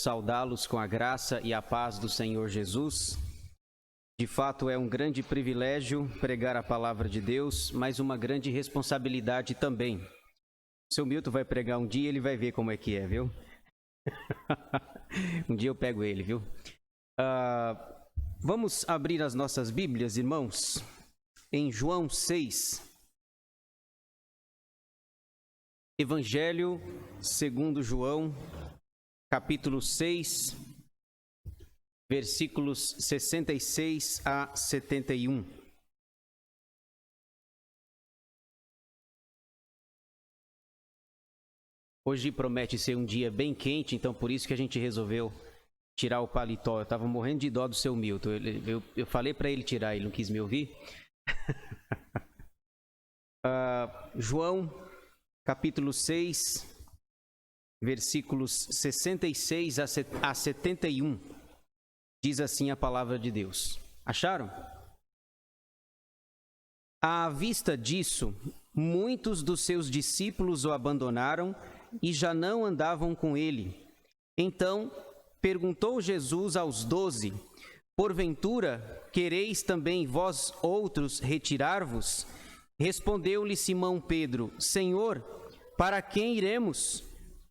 saudá-los com a graça e a paz do Senhor Jesus. De fato, é um grande privilégio pregar a palavra de Deus, mas uma grande responsabilidade também. O seu Milton vai pregar um dia, ele vai ver como é que é, viu? Um dia eu pego ele, viu? Vamos abrir as nossas Bíblias, irmãos, em João 6. Evangelho segundo João, capítulo 6, versículos 66 a 71. Hoje promete ser um dia bem quente, então por isso que a gente resolveu tirar o paletó. Eu estava morrendo de dó do seu Milton. Eu falei para ele tirar, ele não quis me ouvir. João, capítulo 6, versículos 66 a 71. Diz assim a palavra de Deus. Acharam? À vista disso, muitos dos seus discípulos o abandonaram e já não andavam com ele. Então perguntou Jesus aos 12: porventura quereis também vós outros retirar-vos? Respondeu-lhe Simão Pedro: Senhor, para quem iremos?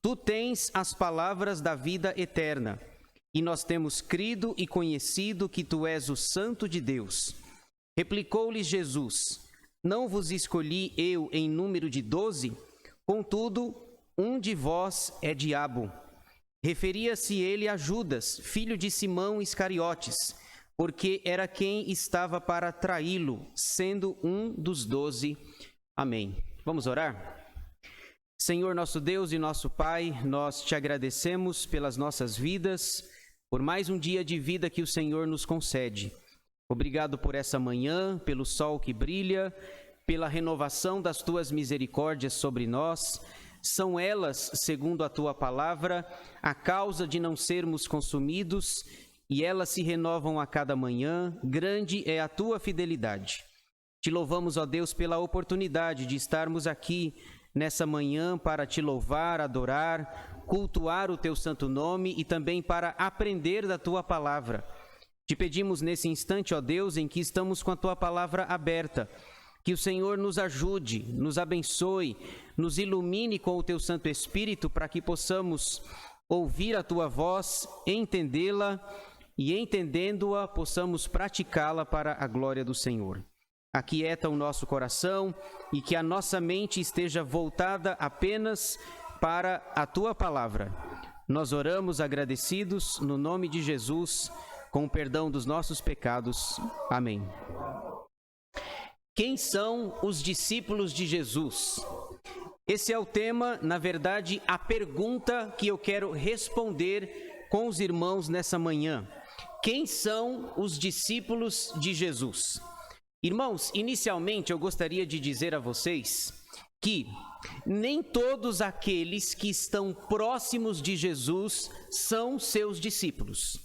Tu tens as palavras da vida eterna, e nós temos crido e conhecido que tu és o Santo de Deus. Replicou-lhe Jesus: não vos escolhi eu em número de 12? Contudo, um de vós é diabo. Referia-se ele a Judas, filho de Simão Iscariotes, porque era quem estava para traí-lo, sendo um dos 12. Amém. Vamos orar? Senhor nosso Deus e nosso Pai, nós te agradecemos pelas nossas vidas, por mais um dia de vida que o Senhor nos concede. Obrigado por essa manhã, pelo sol que brilha, pela renovação das tuas misericórdias sobre nós. São elas, segundo a tua palavra, a causa de não sermos consumidos, e elas se renovam a cada manhã. Grande é a tua fidelidade. Te louvamos, ó Deus, pela oportunidade de estarmos aqui nessa manhã para te louvar, adorar, cultuar o teu santo nome e também para aprender da tua palavra. Te pedimos nesse instante, ó Deus, em que estamos com a tua palavra aberta, que o Senhor nos ajude, nos abençoe, nos ilumine com o teu Santo Espírito para que possamos ouvir a tua voz, entendê-la e, entendendo-a, possamos praticá-la para a glória do Senhor. Aquieta o nosso coração e que a nossa mente esteja voltada apenas para a tua palavra. Nós oramos agradecidos no nome de Jesus, com o perdão dos nossos pecados. Amém. Quem são os discípulos de Jesus? Esse é o tema, na verdade, a pergunta que eu quero responder com os irmãos nessa manhã. Quem são os discípulos de Jesus? Irmãos, inicialmente eu gostaria de dizer a vocês que nem todos aqueles que estão próximos de Jesus são seus discípulos.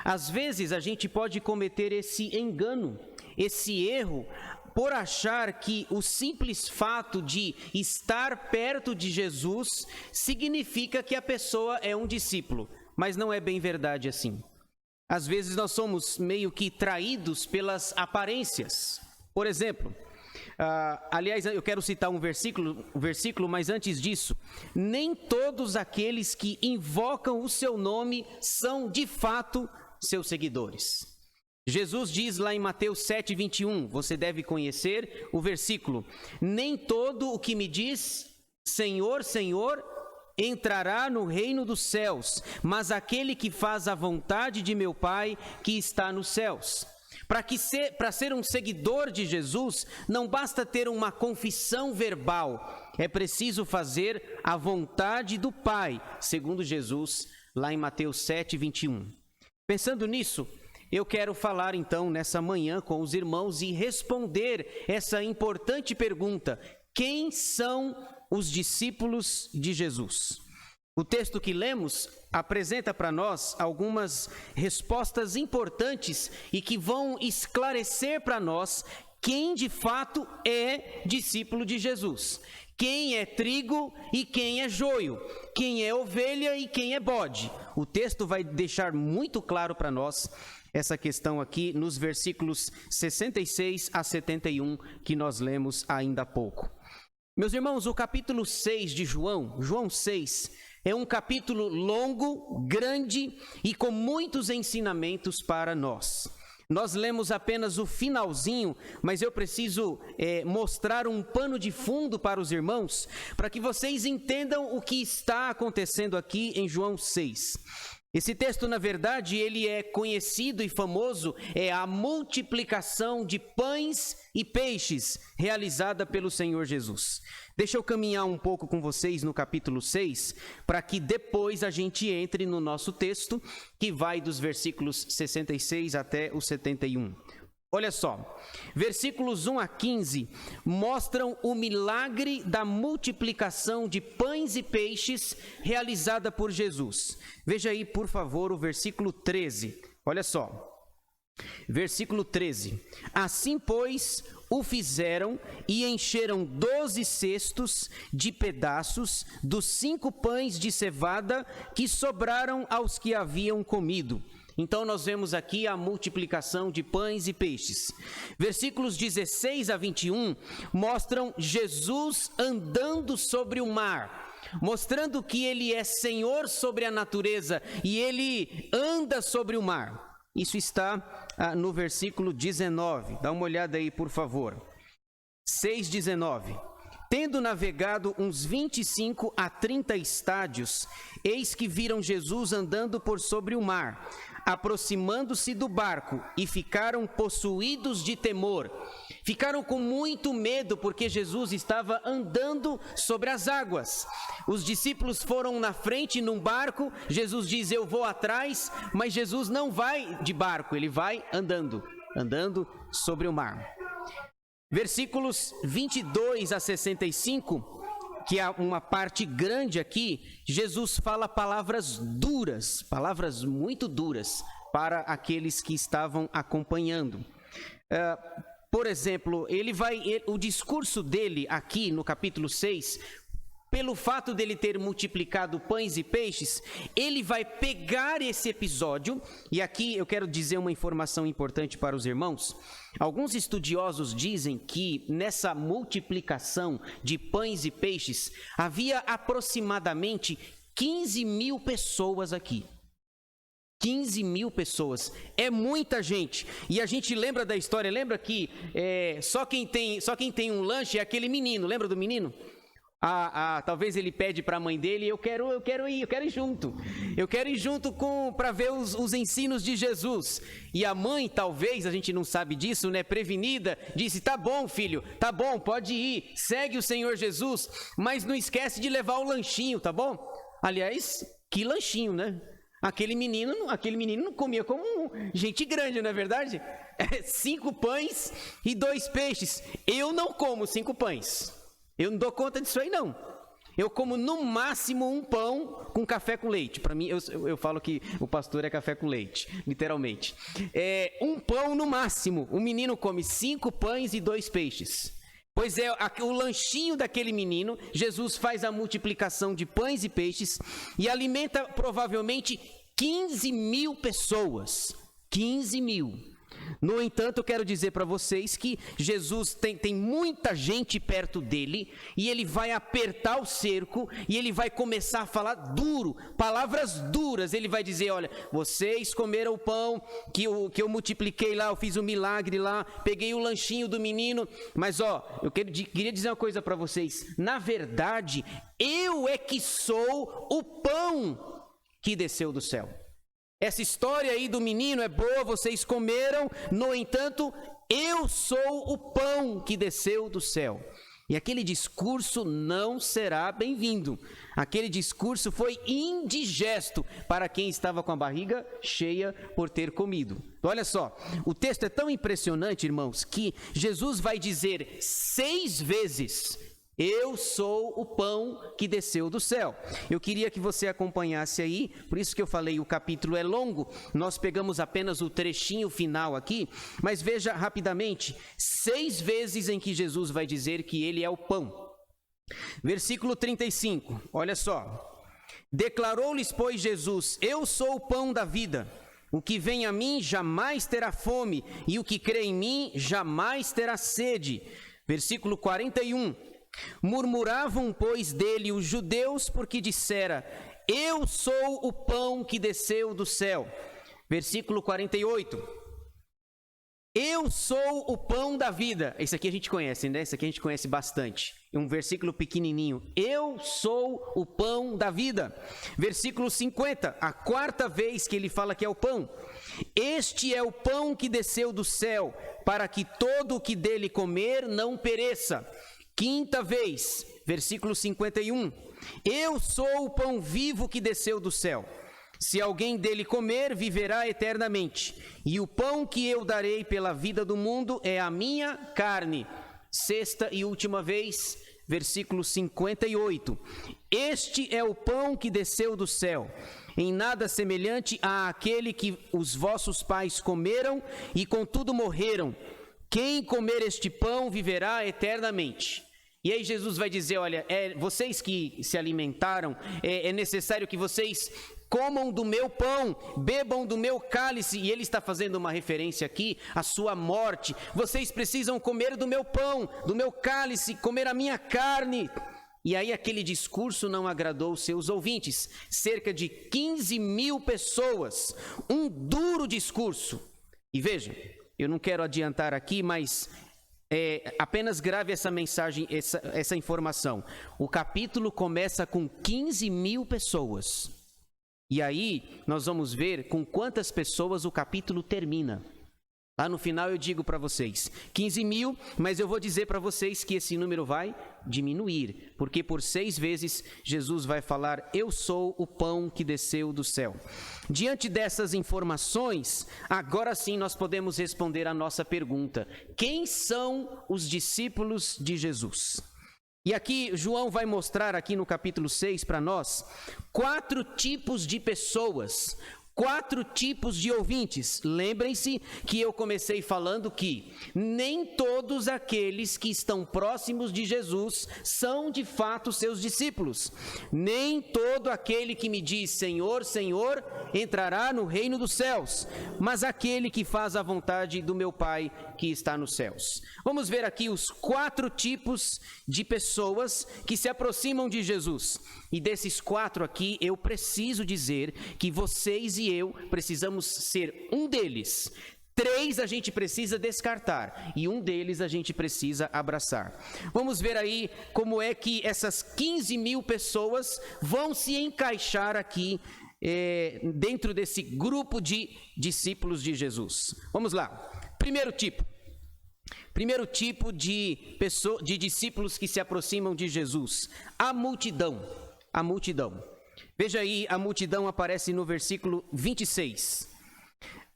Às vezes a gente pode cometer esse engano, esse erro, por achar que o simples fato de estar perto de Jesus significa que a pessoa é um discípulo, mas não é bem verdade assim. Às vezes nós somos meio que traídos pelas aparências. Por exemplo, aliás, eu quero citar um versículo, mas antes disso, nem todos aqueles que invocam o seu nome são de fato seus seguidores. Jesus diz lá em Mateus 7, 21, você deve conhecer o versículo: nem todo o que me diz Senhor, Senhor, entrará no reino dos céus, mas aquele que faz a vontade de meu Pai que está nos céus. Para ser um seguidor de Jesus, não basta ter uma confissão verbal, é preciso fazer a vontade do Pai, segundo Jesus, lá em Mateus 7, 21. Pensando nisso, eu quero falar então nessa manhã com os irmãos e responder essa importante pergunta: quem são os discípulos de Jesus? O texto que lemos apresenta para nós algumas respostas importantes e que vão esclarecer para nós quem de fato é discípulo de Jesus. quem é trigo e quem é joio, quem é ovelha e quem é bode. O texto vai deixar muito claro para nós essa questão aqui nos versículos 66 a 71 que nós lemos ainda há pouco. Meus irmãos, o capítulo 6 de João 6, é um capítulo longo, grande e com muitos ensinamentos para nós. Nós lemos apenas o finalzinho, mas eu preciso mostrar um pano de fundo para os irmãos, para que vocês entendam o que está acontecendo aqui em João 6. Esse texto, na verdade, ele é conhecido e famoso, é a multiplicação de pães e peixes realizada pelo Senhor Jesus. Deixa eu caminhar um pouco com vocês no capítulo 6, para que depois a gente entre no nosso texto, que vai dos versículos 66 até o 71. Olha só, versículos 1 a 15 mostram o milagre da multiplicação de pães e peixes realizada por Jesus. Veja aí, por favor, o versículo 13. Olha só, versículo 13. Assim, pois, o fizeram e encheram 12 cestos de pedaços dos 5 pães de cevada que sobraram aos que haviam comido. Então, nós vemos aqui a multiplicação de pães e peixes. Versículos 16 a 21 mostram Jesus andando sobre o mar, mostrando que ele é Senhor sobre a natureza e ele anda sobre o mar. Isso está no versículo 19. Dá uma olhada aí, por favor. 6:19. Tendo navegado uns 25 a 30 estádios, eis que viram Jesus andando por sobre o mar, aproximando-se do barco, e ficaram possuídos de temor. Ficaram com muito medo, porque Jesus estava andando sobre as águas. Os discípulos foram na frente num barco, Jesus diz, eu vou atrás, mas Jesus não vai de barco, ele vai andando sobre o mar. Versículos 22 a 65, que há uma parte grande aqui, Jesus fala palavras duras, palavras muito duras para aqueles que estavam acompanhando. Por exemplo, o discurso dele aqui no capítulo 6, pelo fato dele ter multiplicado pães e peixes, ele vai pegar esse episódio, e aqui eu quero dizer uma informação importante para os irmãos. Alguns estudiosos dizem que nessa multiplicação de pães e peixes, havia aproximadamente 15 mil pessoas aqui. 15 mil pessoas, é muita gente. E a gente lembra da história, lembra que só quem tem um lanche é aquele menino, lembra do menino? Talvez ele pede para a mãe dele, eu quero ir junto. Eu quero ir junto para ver os ensinos de Jesus. E a mãe, talvez, a gente não sabe disso, né, prevenida, disse, tá bom, filho, tá bom, pode ir, segue o Senhor Jesus, mas não esquece de levar o lanchinho, tá bom? Aliás, que lanchinho, né? Aquele menino não comia como gente grande, não é verdade? 5 pães e 2 peixes. Eu não como 5 pães. Eu não dou conta disso aí, não. Eu como no máximo um pão com café com leite. Para mim, eu falo que o pastor é café com leite, literalmente. Um pão no máximo. O menino come 5 pães e 2 peixes. Pois é, o lanchinho daquele menino, Jesus faz a multiplicação de pães e peixes e alimenta provavelmente 15 mil pessoas. 15 mil. No entanto, eu quero dizer para vocês que Jesus tem muita gente perto dele e ele vai apertar o cerco e ele vai começar a falar duro, palavras duras. Ele vai dizer, olha, vocês comeram o pão que eu multipliquei lá, eu fiz um milagre lá, peguei o lanchinho do menino, mas eu queria dizer uma coisa para vocês, na verdade, eu é que sou o pão que desceu do céu. Essa história aí do menino é boa, vocês comeram, no entanto, eu sou o pão que desceu do céu. E aquele discurso não será bem-vindo. Aquele discurso foi indigesto para quem estava com a barriga cheia por ter comido. Olha só, o texto é tão impressionante, irmãos, que Jesus vai dizer 6 vezes: eu sou o pão que desceu do céu. Eu queria que você acompanhasse aí, por isso que eu falei, o capítulo é longo, nós pegamos apenas o trechinho final aqui, mas veja rapidamente, 6 vezes em que Jesus vai dizer que ele é o pão. Versículo 35, olha só. Declarou-lhes, pois, Jesus: eu sou o pão da vida. O que vem a mim jamais terá fome, e o que crê em mim jamais terá sede. Versículo 41. Murmuravam, pois, dele os judeus, porque dissera: eu sou o pão que desceu do céu. Versículo 48. Eu sou o pão da vida. Esse aqui a gente conhece, né? Esse aqui a gente conhece bastante. É um versículo pequenininho. Eu sou o pão da vida. Versículo 50, a quarta vez que ele fala que é o pão. Este é o pão que desceu do céu, para que todo o que dele comer não pereça. Quinta vez, versículo 51. Eu sou o pão vivo que desceu do céu. Se alguém dele comer, viverá eternamente. E o pão que eu darei pela vida do mundo é a minha carne. Sexta e última vez, versículo 58. Este é o pão que desceu do céu, em nada semelhante àquele que os vossos pais comeram e contudo morreram. Quem comer este pão viverá eternamente. E aí Jesus vai dizer, olha, vocês que se alimentaram, é necessário que vocês comam do meu pão, bebam do meu cálice. E ele está fazendo uma referência aqui à sua morte. Vocês precisam comer do meu pão, do meu cálice, comer a minha carne. E aí aquele discurso não agradou os seus ouvintes. Cerca de 15.000 pessoas, um duro discurso. E veja, eu não quero adiantar aqui, mas apenas grave essa mensagem, essa informação. O capítulo começa com 15.000 pessoas. E aí nós vamos ver com quantas pessoas o capítulo termina. Lá no final eu digo para vocês, 15.000, mas eu vou dizer para vocês que esse número vai diminuir, porque por 6 vezes Jesus vai falar, eu sou o pão que desceu do céu. Diante dessas informações, agora sim nós podemos responder a nossa pergunta: quem são os discípulos de Jesus? E aqui João vai mostrar aqui no capítulo 6 para nós 4 tipos de pessoas, 4 tipos de ouvintes. Lembrem-se que eu comecei falando que nem todos aqueles que estão próximos de Jesus são de fato seus discípulos. Nem todo aquele que me diz Senhor, Senhor, entrará no reino dos céus, mas aquele que faz a vontade do meu Pai que está nos céus. Vamos ver aqui os 4 tipos de pessoas que se aproximam de Jesus. E desses 4 aqui, eu preciso dizer que vocês e eu precisamos ser um deles. 3 a gente precisa descartar e um deles a gente precisa abraçar. Vamos ver aí como é que essas 15.000 pessoas vão se encaixar aqui dentro desse grupo de discípulos de Jesus. Vamos lá. Primeiro tipo de discípulos que se aproximam de Jesus, a multidão. A multidão. Veja aí, a multidão aparece no versículo 26.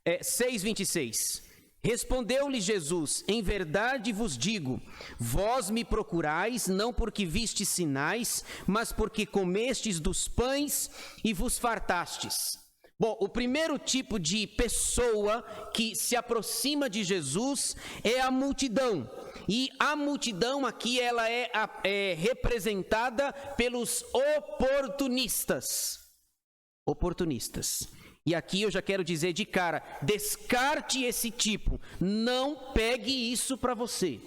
6:26. Respondeu-lhe Jesus: em verdade vos digo, vós me procurais, não porque vistes sinais, mas porque comestes dos pães e vos fartastes. Bom, o primeiro tipo de pessoa que se aproxima de Jesus é a multidão. E a multidão aqui, ela é representada pelos oportunistas. Oportunistas. E aqui eu já quero dizer de cara, descarte esse tipo. Não pegue isso para você.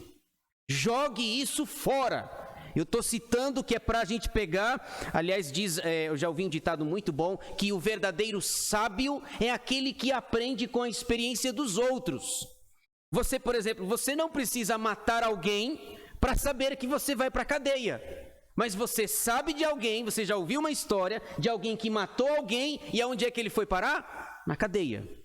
Jogue isso fora. Eu estou citando que é para a gente pegar, aliás, eu já ouvi um ditado muito bom, que o verdadeiro sábio é aquele que aprende com a experiência dos outros. Você, por exemplo, você não precisa matar alguém para saber que você vai para a cadeia. Mas você sabe de alguém, você já ouviu uma história de alguém que matou alguém e aonde é que ele foi parar? Na cadeia.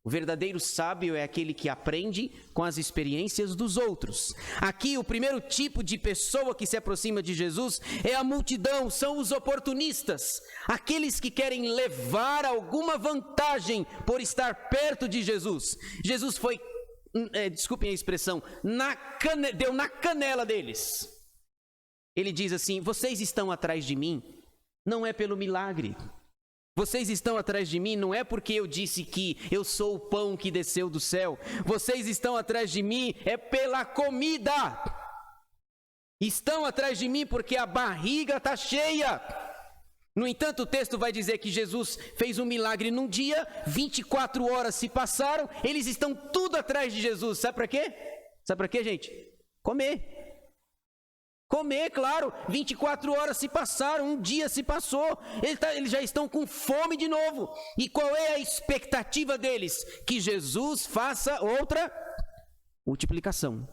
O verdadeiro sábio é aquele que aprende com as experiências dos outros. Aqui, o primeiro tipo de pessoa que se aproxima de Jesus é a multidão, são os oportunistas. Aqueles que querem levar alguma vantagem por estar perto de Jesus. Jesus foi, desculpem a expressão, deu na canela deles. Ele diz assim, vocês estão atrás de mim, não é pelo milagre. Vocês estão atrás de mim não é porque eu disse que eu sou o pão que desceu do céu. Vocês estão atrás de mim é pela comida. Estão atrás de mim porque a barriga está cheia. No entanto, o texto vai dizer que Jesus fez um milagre num dia, 24 horas se passaram, eles estão tudo atrás de Jesus. Sabe para quê? Sabe para quê, gente? Comer. Comer, claro, 24 horas se passaram, um dia se passou, eles já estão com fome de novo. E qual é a expectativa deles? Que Jesus faça outra multiplicação,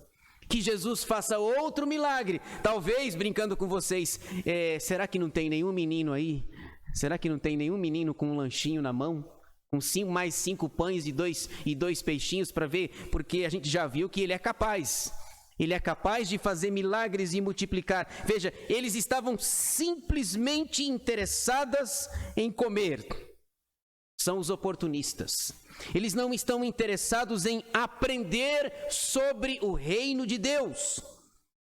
que Jesus faça outro milagre. Talvez, brincando com vocês, será que não tem nenhum menino aí? Será que não tem nenhum menino com um lanchinho na mão? Com mais 5 pães e dois peixinhos para ver? Porque a gente já viu que ele é capaz. Ele é capaz de fazer milagres e multiplicar. Veja, eles estavam simplesmente interessados em comer. São os oportunistas. Eles não estão interessados em aprender sobre o reino de Deus.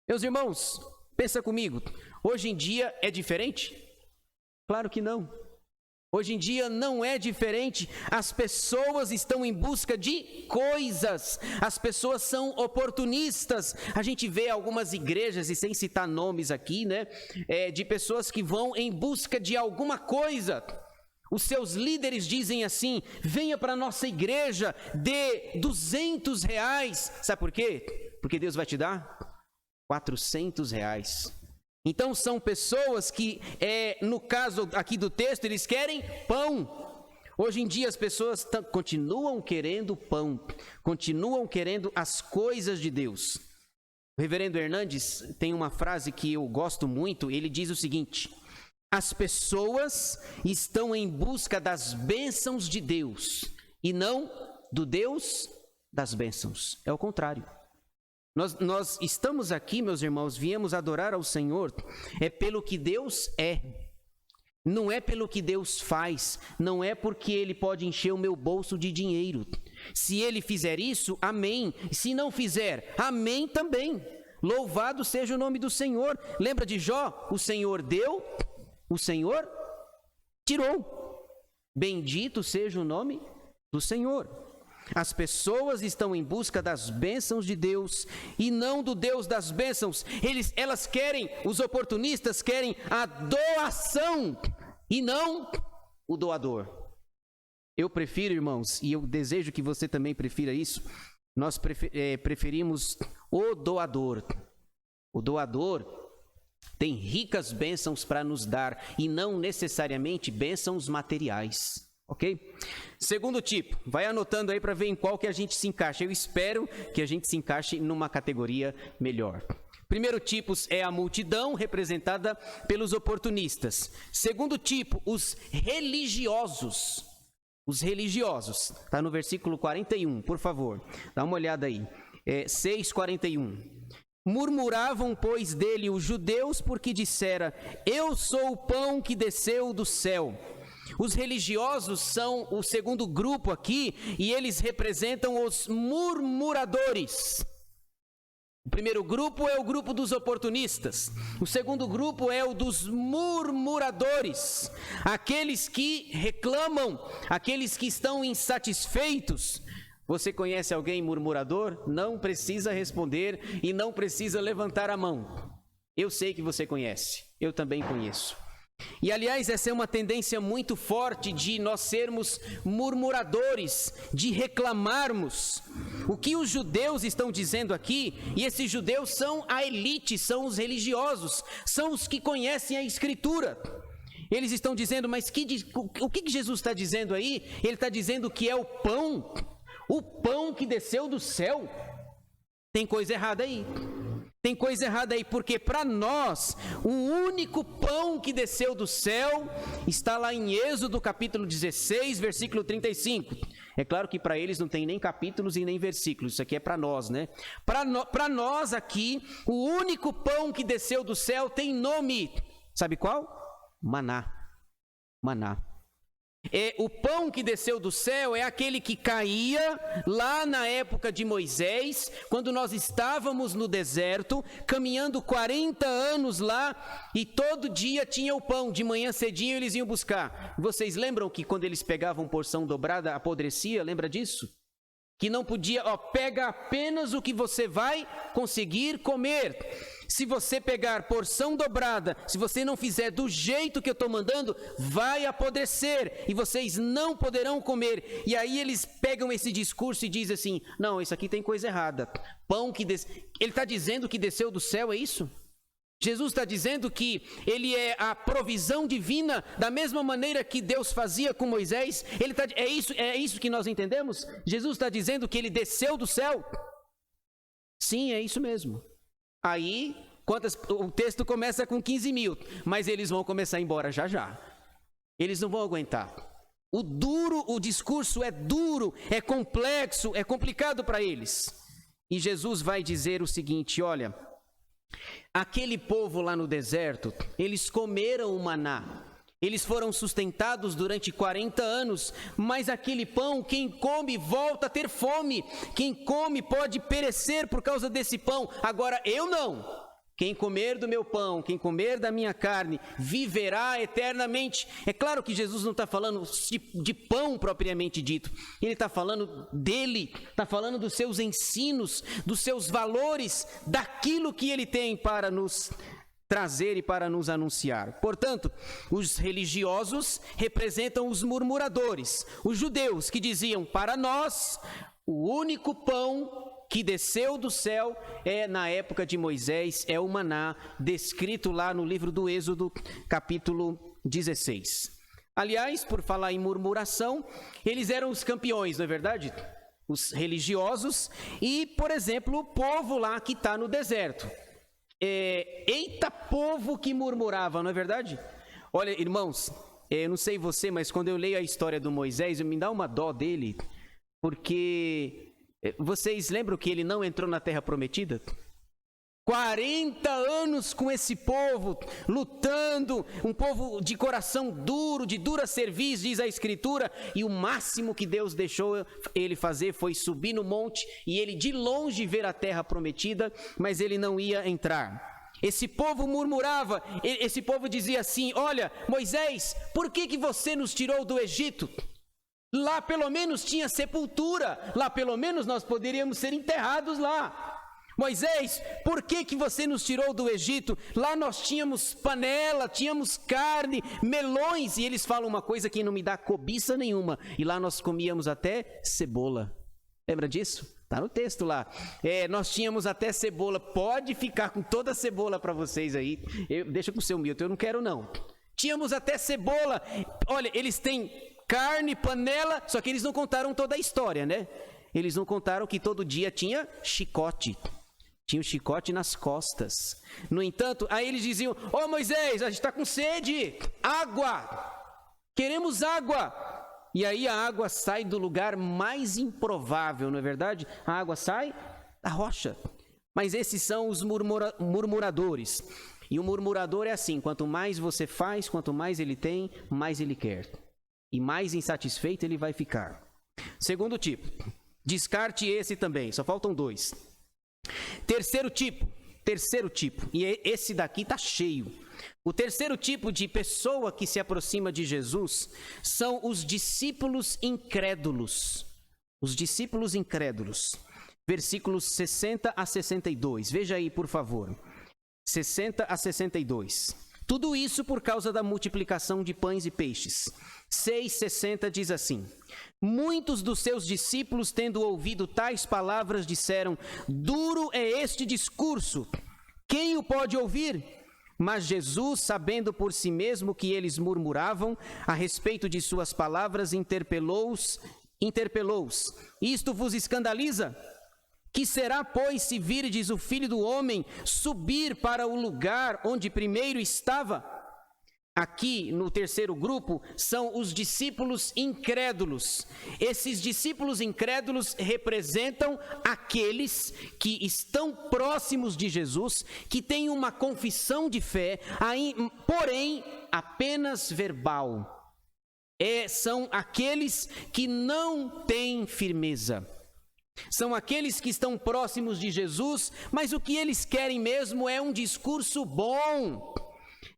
Meus irmãos, pensa comigo. Hoje em dia é diferente? Claro que não. Hoje em dia não é diferente, as pessoas estão em busca de coisas, as pessoas são oportunistas. A gente vê algumas igrejas, e sem citar nomes aqui, né, de pessoas que vão em busca de alguma coisa. Os seus líderes dizem assim: venha para a nossa igreja, dê R$200. Sabe por quê? Porque Deus vai te dar R$400. Então são pessoas que, no caso aqui do texto, eles querem pão. Hoje em dia as pessoas continuam querendo pão, continuam querendo as coisas de Deus. O reverendo Hernandes tem uma frase que eu gosto muito, ele diz o seguinte: as pessoas estão em busca das bênçãos de Deus e não do Deus das bênçãos. É o contrário. Nós estamos aqui, meus irmãos, viemos adorar ao Senhor, pelo que Deus é, não é pelo que Deus faz, não é porque Ele pode encher o meu bolso de dinheiro. Se Ele fizer isso, amém. Se não fizer, amém também. Louvado seja o nome do Senhor. Lembra de Jó? O Senhor deu, o Senhor tirou. Bendito seja o nome do Senhor. As pessoas estão em busca das bênçãos de Deus e não do Deus das bênçãos. Elas querem, os oportunistas querem a doação e não o doador. Eu prefiro, irmãos, e eu desejo que você também prefira isso, nós preferimos o doador. O doador tem ricas bênçãos para nos dar e não necessariamente bênçãos materiais. Ok? Segundo tipo, vai anotando aí para ver em qual que a gente se encaixa. Eu espero que a gente se encaixe numa categoria melhor. Primeiro tipo é a multidão, representada pelos oportunistas. Segundo tipo, os religiosos. Os religiosos. Está no versículo 41, por favor. Dá uma olhada aí. 6:41. Murmuravam, pois, dele os judeus, porque dissera: eu sou o pão que desceu do céu. Os religiosos são o segundo grupo aqui, e eles representam os murmuradores. O primeiro grupo é o grupo dos oportunistas. O segundo grupo é o dos murmuradores. Aqueles que reclamam, aqueles que estão insatisfeitos. Você conhece alguém murmurador? Não precisa responder e não precisa levantar a mão. Eu sei que você conhece, eu também conheço. E aliás, essa é uma tendência muito forte de nós sermos murmuradores, de reclamarmos. O que os judeus estão dizendo aqui, e esses judeus são a elite, são os religiosos, são os que conhecem a Escritura. Eles estão dizendo, mas o que Jesus está dizendo aí? Ele está dizendo que é o pão que desceu do céu. Tem coisa errada aí. Tem coisa errada aí, porque para nós, o único pão que desceu do céu está lá em Êxodo capítulo 16, versículo 35. É claro que para eles não tem nem capítulos e nem versículos, isso aqui é para nós, né? Para nós aqui, o único pão que desceu do céu tem nome. Sabe qual? Maná. Maná. O pão que desceu do céu é aquele que caía lá na época de Moisés, quando nós estávamos no deserto, caminhando 40 anos lá, e todo dia tinha o pão, de manhã cedinho eles iam buscar. Vocês lembram que quando eles pegavam porção dobrada, apodrecia? Lembra disso? Que não podia, pega apenas o que você vai conseguir comer. se você pegar porção dobrada, se você não fizer do jeito que eu estou mandando, vai apodrecer e vocês não poderão comer. E aí eles pegam esse discurso e dizem assim, não, isso aqui tem coisa errada. Pão que ele está dizendo que desceu do céu, é isso? Jesus está dizendo que ele é a provisão divina, da mesma maneira que Deus fazia com Moisés. É isso que nós entendemos? Jesus está dizendo que ele desceu do céu? Sim, é isso mesmo. Aí, o texto começa com 15 mil, mas eles vão começar a ir embora já já. Eles não vão aguentar. O discurso é duro, é complexo, é complicado para eles. E Jesus vai dizer o seguinte, olha, aquele povo lá no deserto, eles comeram o maná. Eles foram sustentados durante 40 anos, mas aquele pão, quem come volta a ter fome. Quem come pode perecer por causa desse pão. Agora eu não. Quem comer do meu pão, quem comer da minha carne, viverá eternamente. É claro que Jesus não está falando de pão propriamente dito. Ele está falando dele, está falando dos seus ensinos, dos seus valores, daquilo que ele tem para nos trazer e para nos anunciar. Portanto, os religiosos representam os murmuradores, os judeus que diziam, para nós, o único pão que desceu do céu na época de Moisés, é o maná, descrito lá no livro do Êxodo, capítulo 16. Aliás, por falar em murmuração, eles eram os campeões, não é verdade? Os religiosos e, por exemplo, o povo lá que está no deserto. Eita povo que murmurava, não é verdade? Olha, irmãos, eu não sei você, mas quando eu leio a história do Moisés, me dá uma dó dele, porque vocês lembram que ele não entrou na terra prometida? 40 anos com esse povo, lutando, um povo de coração duro, de dura cerviz, diz a Escritura, e o máximo que Deus deixou ele fazer foi subir no monte, e ele de longe ver a terra prometida, mas ele não ia entrar. Esse povo murmurava, esse povo dizia assim, olha, Moisés, por que você nos tirou do Egito? Lá pelo menos tinha sepultura, lá pelo menos nós poderíamos ser enterrados lá. Moisés, por que você nos tirou do Egito? Lá nós tínhamos panela, tínhamos carne, melões, e eles falam uma coisa que não me dá cobiça nenhuma, e lá nós comíamos até cebola. Lembra disso? Está no texto lá. Nós tínhamos até cebola, pode ficar com toda a cebola para vocês aí, deixa com o seu Milton, eu não quero não. Tínhamos até cebola, olha, eles têm carne, panela, só que eles não contaram toda a história, né? Eles não contaram que todo dia tinha chicote. Tinha o chicote nas costas. No entanto, aí eles diziam, ô Moisés, a gente está com sede, água, queremos água. E aí a água sai do lugar mais improvável, não é verdade? A água sai da rocha. Mas esses são os murmuradores. E o murmurador é assim, quanto mais você faz, quanto mais ele tem, mais ele quer. E mais insatisfeito ele vai ficar. Segundo tipo, descarte esse também, só faltam 2. Terceiro tipo, e esse daqui está cheio. O terceiro tipo de pessoa que se aproxima de Jesus são os discípulos incrédulos. Os discípulos incrédulos. Versículos 60 a 62. Veja aí, por favor. 60 a 62. Tudo isso por causa da multiplicação de pães e peixes. 6,60 diz assim: muitos dos seus discípulos, tendo ouvido tais palavras, disseram, duro é este discurso, quem o pode ouvir? Mas Jesus, sabendo por si mesmo que eles murmuravam a respeito de suas palavras, interpelou-os, isto vos escandaliza? Que será, pois, se virdes o Filho do Homem subir para o lugar onde primeiro estava? Aqui, no terceiro grupo, são os discípulos incrédulos. Esses discípulos incrédulos representam aqueles que estão próximos de Jesus, que têm uma confissão de fé, porém, apenas verbal. São aqueles que não têm firmeza. São aqueles que estão próximos de Jesus, mas o que eles querem mesmo é um discurso bom.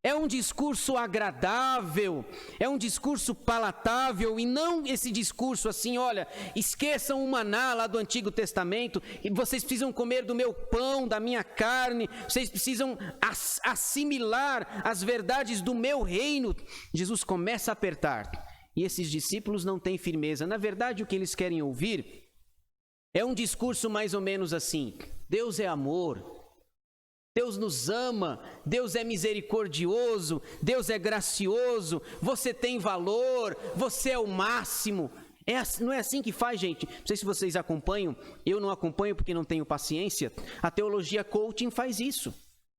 é um discurso agradável, é um discurso palatável, e não esse discurso assim, olha, esqueçam o maná lá do Antigo Testamento, e vocês precisam comer do meu pão, da minha carne, vocês precisam assimilar as verdades do meu reino. Jesus começa a apertar, e esses discípulos não têm firmeza. Na verdade, o que eles querem ouvir é um discurso mais ou menos assim: Deus é amor, Deus nos ama, Deus é misericordioso, Deus é gracioso, você tem valor, você é o máximo. Não é assim que faz, gente? Não sei se vocês acompanham, eu não acompanho porque não tenho paciência. A teologia coaching faz isso.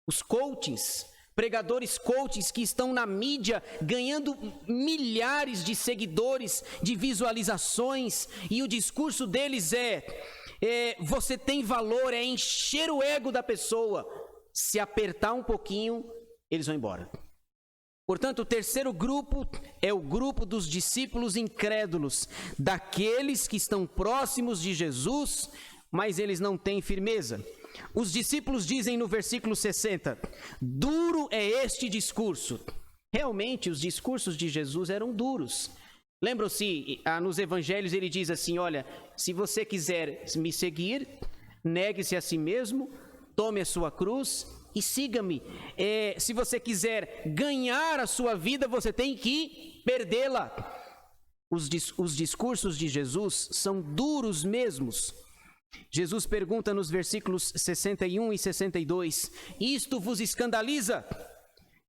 Os coachings, pregadores coachings que estão na mídia ganhando milhares de seguidores, de visualizações, e o discurso deles você tem valor, é encher o ego da pessoa. Se apertar um pouquinho, eles vão embora. Portanto, o terceiro grupo é o grupo dos discípulos incrédulos, daqueles que estão próximos de Jesus, mas eles não têm firmeza. Os discípulos dizem no versículo 60, duro é este discurso. Realmente, os discursos de Jesus eram duros. Lembram-se, nos evangelhos ele diz assim, olha, se você quiser me seguir, negue-se a si mesmo, tome a sua cruz e siga-me. Se você quiser ganhar a sua vida, você tem que perdê-la. Os discursos de Jesus são duros mesmos. Jesus pergunta nos versículos 61 e 62, isto vos escandaliza?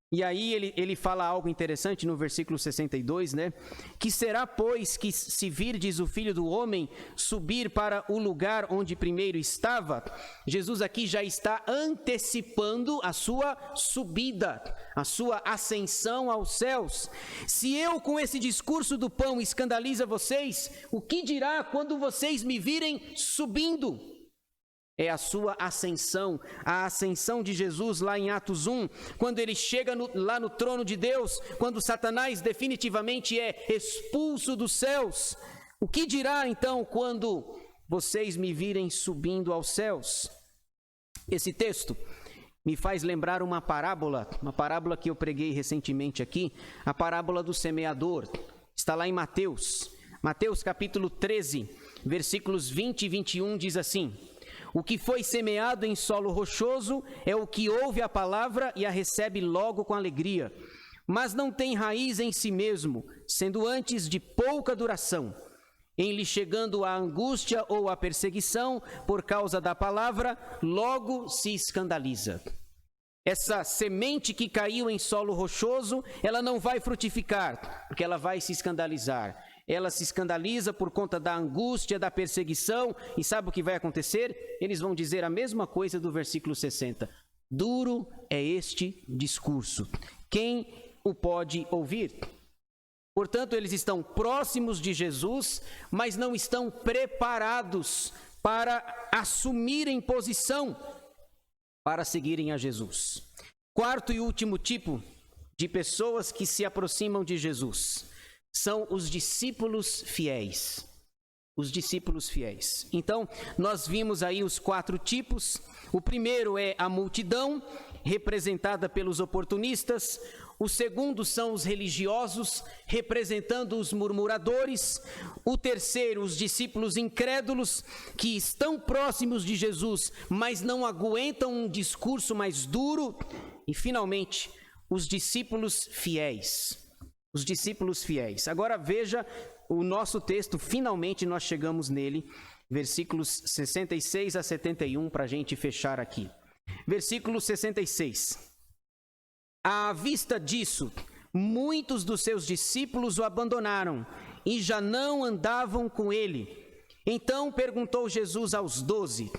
E aí ele fala algo interessante no versículo 62, né? Que será, pois, que se virdes o Filho do Homem subir para o lugar onde primeiro estava? Jesus aqui já está antecipando a sua subida, a sua ascensão aos céus. Se eu com esse discurso do pão escandaliza vocês, o que dirá quando vocês me virem subindo? É a sua ascensão, a ascensão de Jesus lá em Atos 1, quando ele chega lá no trono de Deus, quando Satanás definitivamente é expulso dos céus. O que dirá então quando vocês me virem subindo aos céus? Esse texto me faz lembrar uma parábola que eu preguei recentemente aqui, a parábola do semeador. Está lá em Mateus capítulo 13, versículos 20 e 21 diz assim: o que foi semeado em solo rochoso é o que ouve a palavra e a recebe logo com alegria, mas não tem raiz em si mesmo, sendo antes de pouca duração. Em lhe chegando a angústia ou a perseguição por causa da palavra, logo se escandaliza. Essa semente que caiu em solo rochoso, ela não vai frutificar, porque ela vai se escandalizar. Ela se escandaliza por conta da angústia, da perseguição, e sabe o que vai acontecer? Eles vão dizer a mesma coisa do versículo 60. Duro é este discurso. Quem o pode ouvir? Portanto, eles estão próximos de Jesus, mas não estão preparados para assumirem posição, para seguirem a Jesus. Quarto e último tipo de pessoas que se aproximam de Jesus são os discípulos fiéis. Os discípulos fiéis. Então, nós vimos aí os 4 tipos. O primeiro é a multidão, representada pelos oportunistas. O segundo são os religiosos, representando os murmuradores. O terceiro, os discípulos incrédulos, que estão próximos de Jesus, mas não aguentam um discurso mais duro. E, finalmente, os discípulos fiéis. Os discípulos fiéis. Agora veja o nosso texto, finalmente nós chegamos nele, versículos 66 a 71, para a gente fechar aqui. Versículo 66. À vista disso, muitos dos seus discípulos o abandonaram e já não andavam com ele. Então perguntou Jesus aos 12,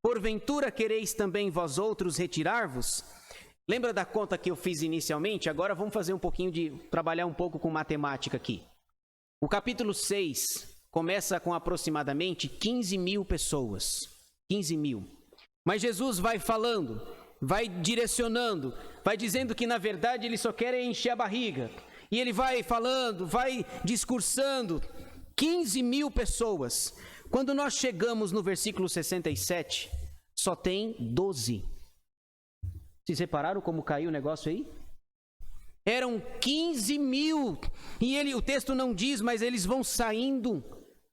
porventura quereis também vós outros retirar-vos? Lembra da conta que eu fiz inicialmente? Agora vamos fazer trabalhar um pouco com matemática aqui. O capítulo 6 começa com aproximadamente 15 mil pessoas. 15 mil. Mas Jesus vai falando, vai direcionando, vai dizendo que na verdade ele só quer encher a barriga. E ele vai falando, vai discursando. 15 mil pessoas. Quando nós chegamos no versículo 67, só tem 12. Vocês repararam como caiu o negócio aí? Eram 15.000. E o texto não diz, mas eles vão saindo,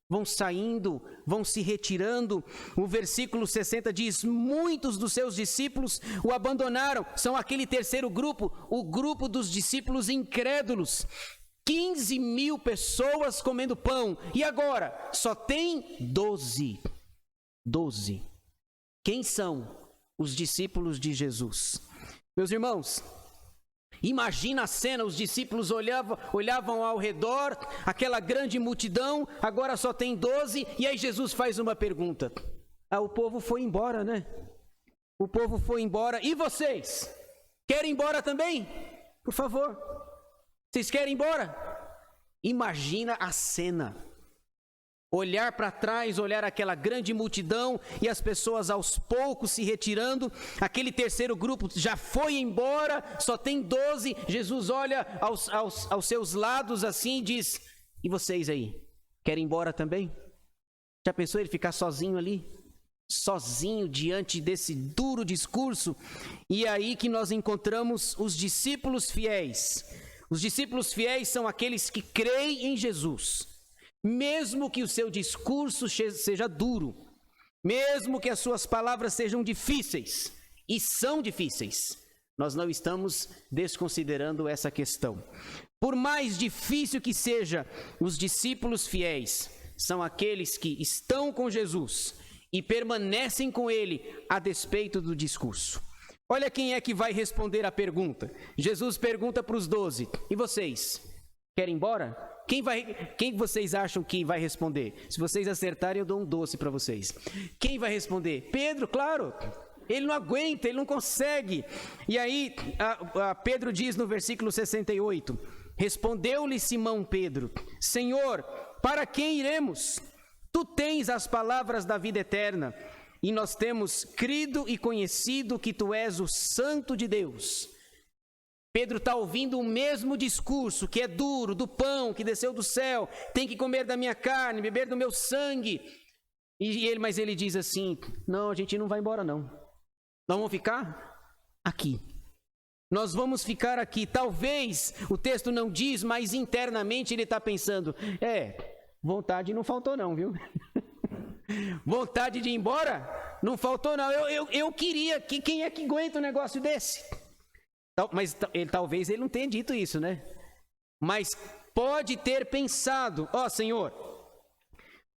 vão se retirando. O versículo 60 diz: muitos dos seus discípulos o abandonaram. São aquele terceiro grupo, o grupo dos discípulos incrédulos. 15.000 pessoas comendo pão. E agora? Só tem 12. 12. Quem são os discípulos de Jesus? Meus irmãos, imagina a cena, os discípulos olhavam ao redor, aquela grande multidão, agora só tem 12, e aí Jesus faz uma pergunta. O povo foi embora, né? O povo foi embora, e vocês? Querem ir embora também? Por favor, vocês querem ir embora? Imagina a cena. Olhar para trás, olhar aquela grande multidão e as pessoas aos poucos se retirando. Aquele terceiro grupo já foi embora, só tem 12. Jesus olha aos seus lados assim e diz: e vocês aí, querem ir embora também? Já pensou ele ficar sozinho ali? Sozinho diante desse duro discurso? E é aí que nós encontramos os discípulos fiéis. Os discípulos fiéis são aqueles que creem em Jesus. Mesmo que o seu discurso seja duro, mesmo que as suas palavras sejam difíceis, e são difíceis, nós não estamos desconsiderando essa questão. Por mais difícil que seja, os discípulos fiéis são aqueles que estão com Jesus e permanecem com Ele a despeito do discurso. Olha quem é que vai responder a pergunta. Jesus pergunta para os 12, e vocês, querem ir embora? Quem vocês acham que vai responder? Se vocês acertarem, eu dou um doce para vocês. Quem vai responder? Pedro, claro. Ele não aguenta, ele não consegue. E aí, Pedro diz no versículo 68, respondeu-lhe Simão Pedro: Senhor, para quem iremos? Tu tens as palavras da vida eterna, e nós temos crido e conhecido que tu és o Santo de Deus. Pedro está ouvindo o mesmo discurso, que é duro, do pão que desceu do céu, tem que comer da minha carne, beber do meu sangue. Mas ele diz assim: não, a gente não vai embora não. Nós vamos ficar aqui. Nós vamos ficar aqui. Talvez o texto não diz, mas internamente ele está pensando: vontade não faltou não, viu? Vontade de ir embora? Não faltou não. Eu queria, quem é que aguenta um negócio desse? Mas talvez ele não tenha dito isso, né? Mas pode ter pensado: Senhor,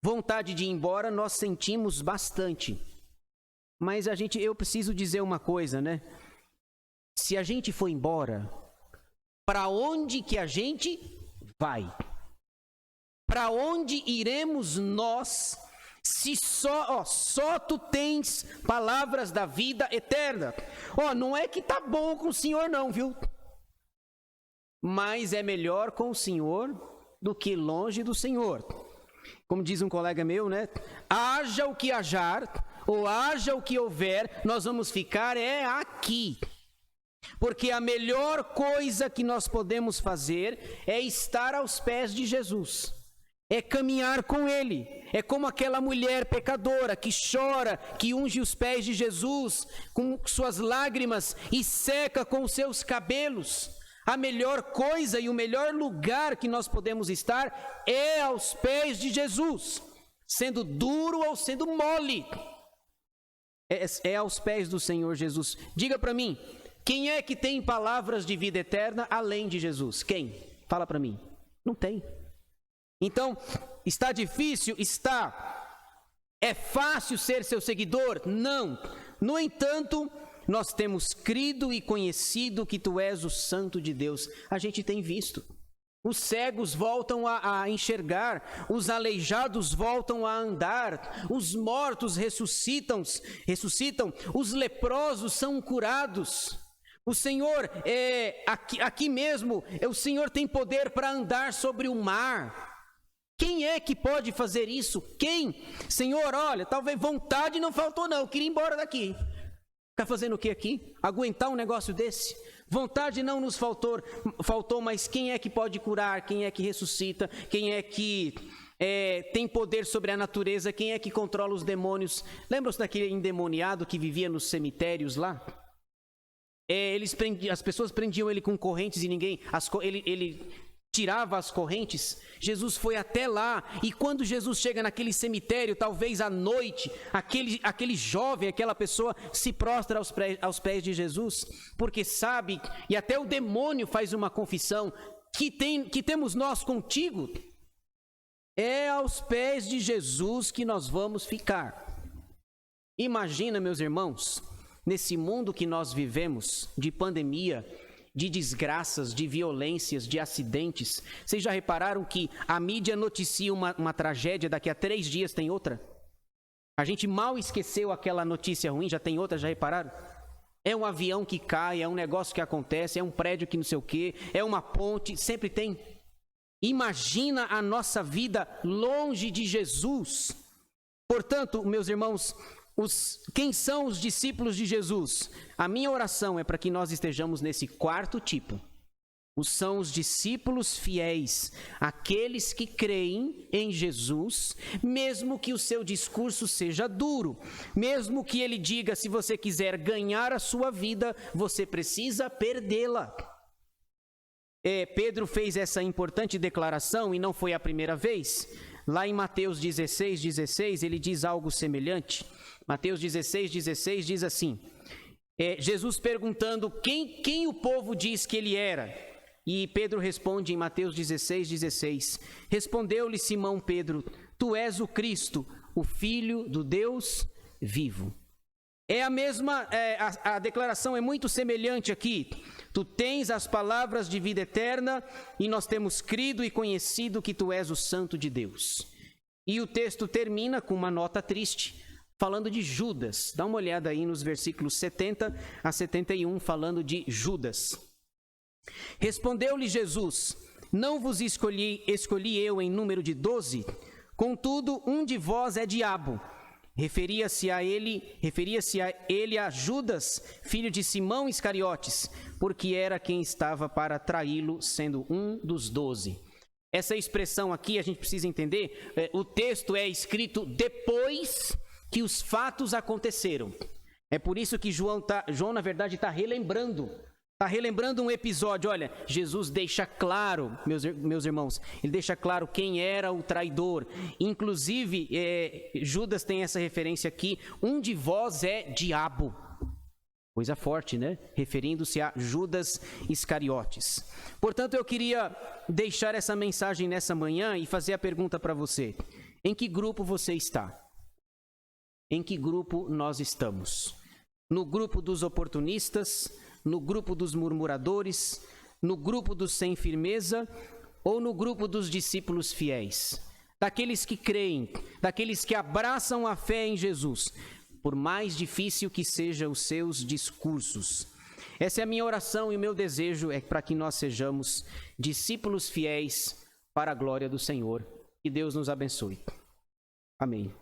vontade de ir embora nós sentimos bastante. Mas eu preciso dizer uma coisa, né? Se a gente for embora, para onde que a gente vai? Para onde iremos nós, se só tu tens palavras da vida eterna? Não é que tá bom com o Senhor não, viu? Mas é melhor com o Senhor do que longe do Senhor. Como diz um colega meu, né? Haja o que hajar, ou haja o que houver, nós vamos ficar aqui. Porque a melhor coisa que nós podemos fazer é estar aos pés de Jesus. É caminhar com Ele. É como aquela mulher pecadora que chora, que unge os pés de Jesus com suas lágrimas e seca com os seus cabelos. A melhor coisa e o melhor lugar que nós podemos estar é aos pés de Jesus, sendo duro ou sendo mole. É aos pés do Senhor Jesus. Diga para mim, quem é que tem palavras de vida eterna além de Jesus? Quem? Fala para mim. Não tem. Então, está difícil? Está. É fácil ser seu seguidor? Não. No entanto, nós temos crido e conhecido que tu és o Santo de Deus. A gente tem visto. Os cegos voltam a enxergar, os aleijados voltam a andar, os mortos ressuscitam, os leprosos são curados. O Senhor, aqui mesmo, o Senhor tem poder para andar sobre o mar. Quem é que pode fazer isso? Quem? Senhor, olha, talvez vontade não faltou não, eu queria ir embora daqui. Está fazendo o que aqui? Aguentar um negócio desse? Vontade não nos faltou, mas quem é que pode curar? Quem é que ressuscita? Quem é que tem poder sobre a natureza? Quem é que controla os demônios? Lembram-se daquele endemoniado que vivia nos cemitérios lá? as pessoas prendiam ele com correntes e ele tirava as correntes. Jesus foi até lá, e quando Jesus chega naquele cemitério, talvez à noite, aquele jovem, aquela pessoa se prostra aos pés de Jesus, porque sabe, e até o demônio faz uma confissão, que temos nós contigo. É aos pés de Jesus que nós vamos ficar. Imagina, meus irmãos, nesse mundo que nós vivemos, de pandemia, de desgraças, de violências, de acidentes. Vocês já repararam que a mídia noticia uma tragédia, daqui a 3 dias tem outra? A gente mal esqueceu aquela notícia ruim, já tem outra, já repararam? É um avião que cai, é um negócio que acontece, é um prédio que não sei o quê, é uma ponte, sempre tem. Imagina a nossa vida longe de Jesus. Portanto, meus irmãos, quem são os discípulos de Jesus? A minha oração é para que nós estejamos nesse quarto tipo. São os discípulos fiéis, aqueles que creem em Jesus, mesmo que o seu discurso seja duro, mesmo que ele diga, se você quiser ganhar a sua vida, você precisa perdê-la. Pedro fez essa importante declaração, e não foi a primeira vez. Lá em Mateus 16, ele diz algo semelhante. Mateus 16 diz assim, Jesus perguntando quem o povo diz que ele era. E Pedro responde em Mateus 16, respondeu-lhe Simão Pedro, tu és o Cristo, o Filho do Deus vivo. É a mesma, a declaração é muito semelhante aqui. Tu tens as palavras de vida eterna, e nós temos crido e conhecido que tu és o Santo de Deus. E o texto termina com uma nota triste, falando de Judas. Dá uma olhada aí nos versículos 70 a 71, falando de Judas. Respondeu-lhe Jesus, não vos escolhi eu em número de 12? Contudo, um de vós é diabo. Referia-se a ele a Judas, filho de Simão Iscariotes, porque era quem estava para traí-lo, sendo um dos 12. Essa expressão aqui a gente precisa entender, o texto é escrito depois que os fatos aconteceram. É por isso que João na verdade, está relembrando um episódio. Olha, Jesus deixa claro, meus irmãos, ele deixa claro quem era o traidor. Inclusive, Judas tem essa referência aqui, um de vós é diabo. Coisa forte, né? Referindo-se a Judas Iscariotes. Portanto, eu queria deixar essa mensagem nessa manhã e fazer a pergunta para você. Em que grupo você está? Em que grupo nós estamos? No grupo dos oportunistas? No grupo dos murmuradores? No grupo dos sem firmeza? Ou no grupo dos discípulos fiéis? Daqueles que creem, daqueles que abraçam a fé em Jesus, por mais difícil que sejam os seus discursos. Essa é a minha oração, e o meu desejo é para que nós sejamos discípulos fiéis para a glória do Senhor. Que Deus nos abençoe. Amém.